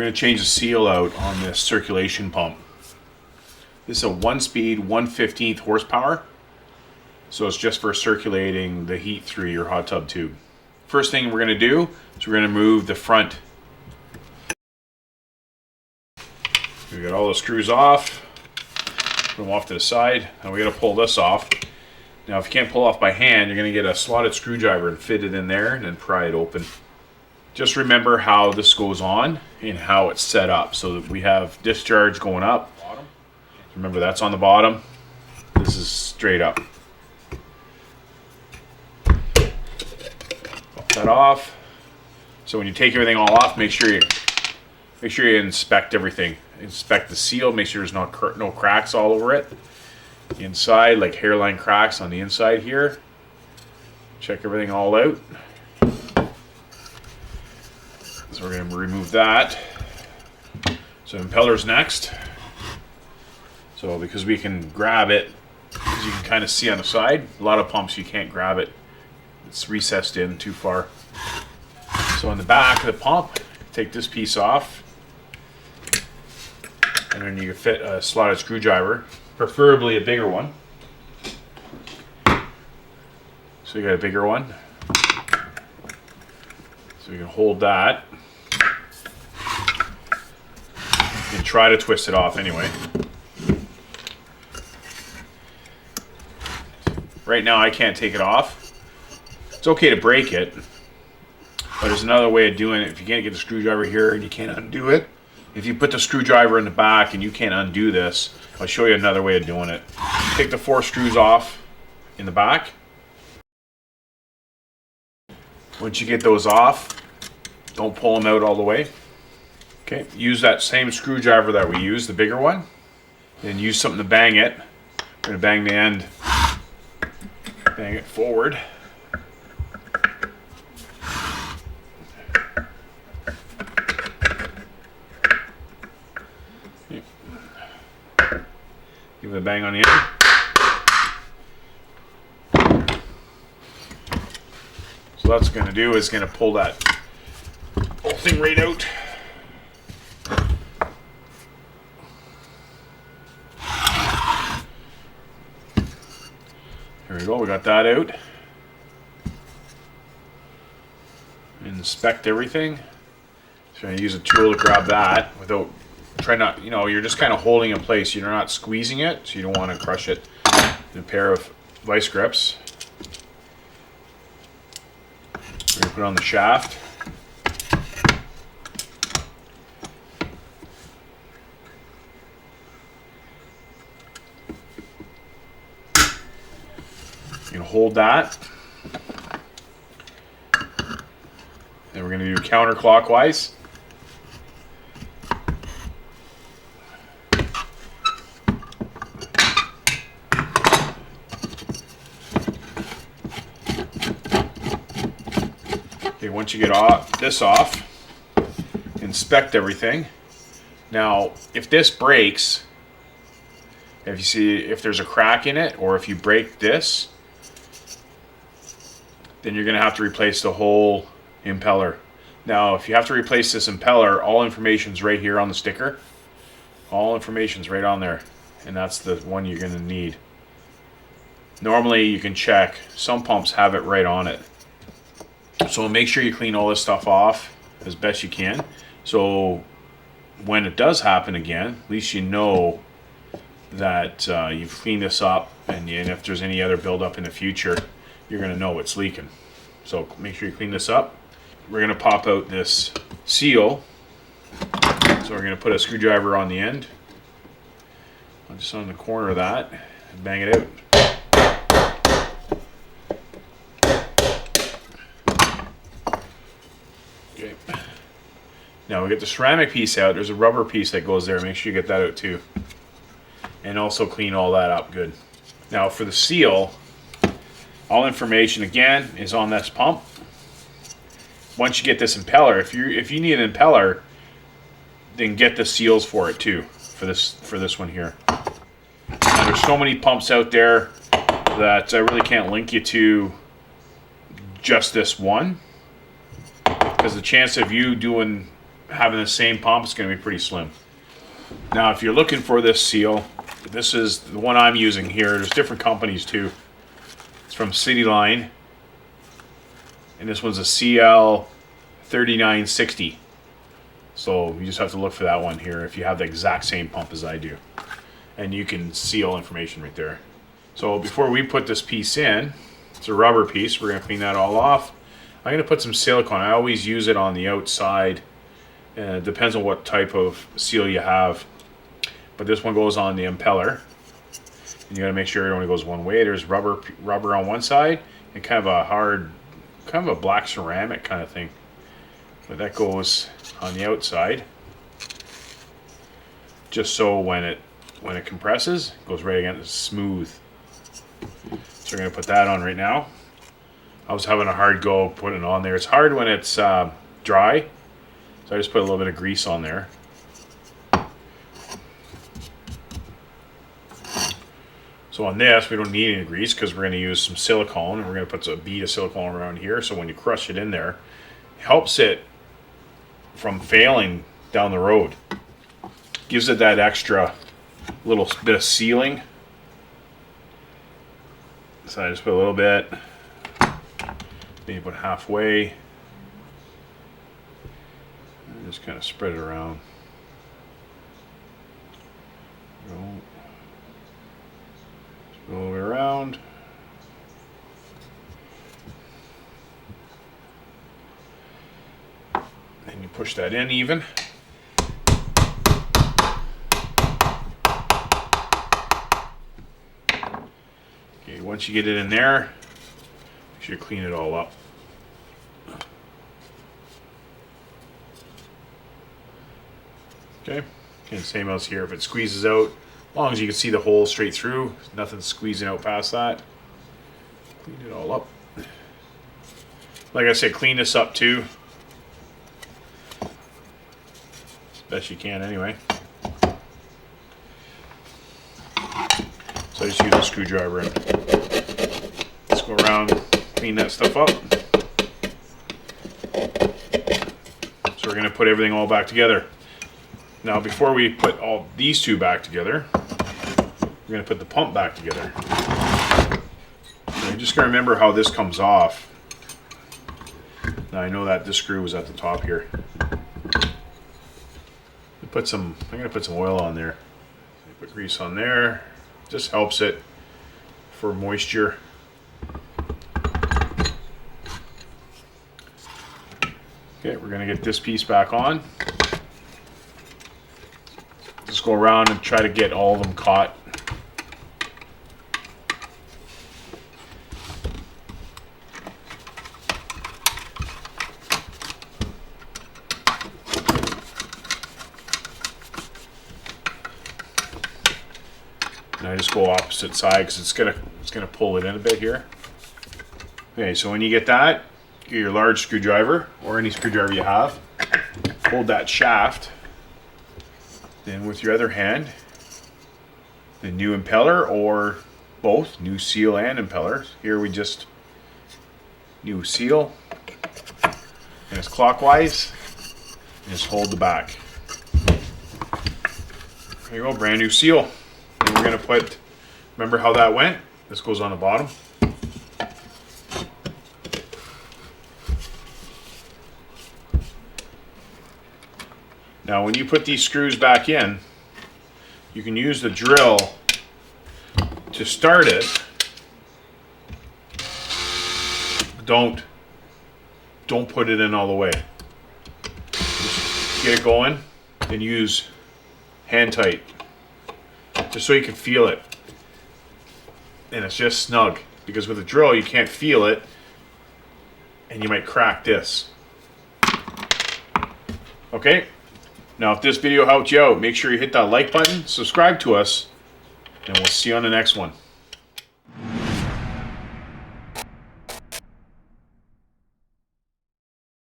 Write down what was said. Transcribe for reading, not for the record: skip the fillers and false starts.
We're going to change the seal out on this circulation pump. This is a 1-speed 1/15 horsepower, so it's just for circulating the heat through your hot tub tube. First thing we're going to do is we're going to remove the front. We got all the screws off, put them off to the side, and we got to pull this off. Now if you can't pull off by hand, you're going to get a slotted screwdriver and fit it in there and then pry it open. Just remember how this goes on and how it's set up, so that we have discharge going up. Remember, that's on the bottom. This is straight up. Pop that off. So when you take everything all off, make sure you inspect everything. Inspect the seal. Make sure there's no cracks all over it. Inside, like hairline cracks on the inside here. Check everything all out. So we're going to remove that. So impeller's next. So because we can grab it, as you can kind of see on the side, a lot of pumps you can't grab it. It's recessed in too far. So on the back of the pump, take this piece off. And then you can fit a slotted screwdriver, preferably a bigger one. So you got a bigger one. So you can hold that. And try to twist it off anyway. Right now I can't take it off. It's okay to break it, but there's another way of doing it. If you can't get the screwdriver here and you can't undo it, if you put the screwdriver in the back and you can't undo this, I'll show you another way of doing it. Take the 4 screws off in the back. Once you get those off, don't pull them out all the way. Okay, use that same screwdriver that we used, the bigger one. Then use something to bang it. We're going to bang the end. Bang it forward. Give it a bang on the end. So that's going to do is going to pull that whole thing right out. There we go, we got that out. Inspect everything. So I'm going to use a tool to grab that without, try not, you're just kind of holding in place. You're not squeezing it, so you don't want to crush it. And a pair of vice grips. We're going to put it on the shaft. You can hold that. Then we're going to do counterclockwise. Okay, once you get this off, inspect everything. Now, if this breaks, if you see if there's a crack in it, or if you break this, then you're going to have to replace the whole impeller. Now, if you have to replace this impeller, all information's right here on the sticker. All information's right on there, and that's the one you're going to need. Normally, you can check. Some pumps have it right on it. So make sure you clean all this stuff off as best you can. So when it does happen again, at least you know that you've cleaned this up, and if there's any other buildup in the future, you're going to know it's leaking. So make sure you clean this up. We're going to pop out this seal. So we're going to put a screwdriver on the end, just on the corner of that, and bang it out. Okay. Now we get the ceramic piece out. There's a rubber piece that goes there. Make sure you get that out too. And also clean all that up good. Now for the seal, all information again is on this pump. Once you get this impeller, if you need an impeller, then get the seals for it too, for this one here. Now, there's so many pumps out there that I really can't link you to just this one, because the chance of you doing having the same pump, it's going to be pretty slim. Now, if you're looking for this seal, this is the one I'm using here. There's different companies too. It's from City Line, and this one's a CL 3960. So you just have to look for that one here if you have the exact same pump as I do. And you can see all information right there. So before we put this piece in, it's a rubber piece. We're going to clean that all off. I'm going to put some silicone. I always use it on the outside. It depends on what type of seal you have. But this one goes on the impeller. And you got to make sure it only goes one way. There's rubber on one side and kind of a hard, kind of a black ceramic kind of thing. But that goes on the outside. Just so when it compresses, it goes right against, it's smooth. So we're going to put that on right now. I was having a hard go putting it on there. It's hard when it's dry. So I just put a little bit of grease on there. So on this, we don't need any grease because we're going to use some silicone, and we're going to put a bead of silicone around here. So when you crush it in there, it helps it from failing down the road. Gives it that extra little bit of sealing. So I just put a little bit, maybe about halfway. And just kind of spread it around. Go all the way around. And you push that in even. Okay, once you get it in there, make sure you clean it all up. Okay, and same else here. If it squeezes out, as long as you can see the hole straight through, nothing squeezing out past that. Clean it all up. Like I said, clean this up too. As best you can anyway. So I just use a screwdriver and let's go around, clean that stuff up. So we're going to put everything all back together. Now before we put all these two back together, we're going to put the pump back together. So you're just going to remember how this comes off. Now I know that this screw was at the top here. I'm going to put some oil on there. Put grease on there. Just helps it for moisture. Okay, we're going to get this piece back on. Just go around and try to get all of them caught. And I just go opposite side because it's gonna pull it in a bit here. Okay, so when you get that, get your large screwdriver or any screwdriver you have. Hold that shaft. Then with your other hand, the new impeller or both, new seal and impeller. Here we just new seal, and it's clockwise. And just hold the back. There you go, brand new seal. And we're gonna put. Remember how that went? This goes on the bottom. Now when you put these screws back in, you can use the drill to start it. Don't put it in all the way. Just get it going and use hand tight, just so you can feel it. And it's just snug, because with a drill you can't feel it and you might crack this. Okay? Now, if this video helped you out, make sure you hit that like button, subscribe to us, and we'll see you on the next one.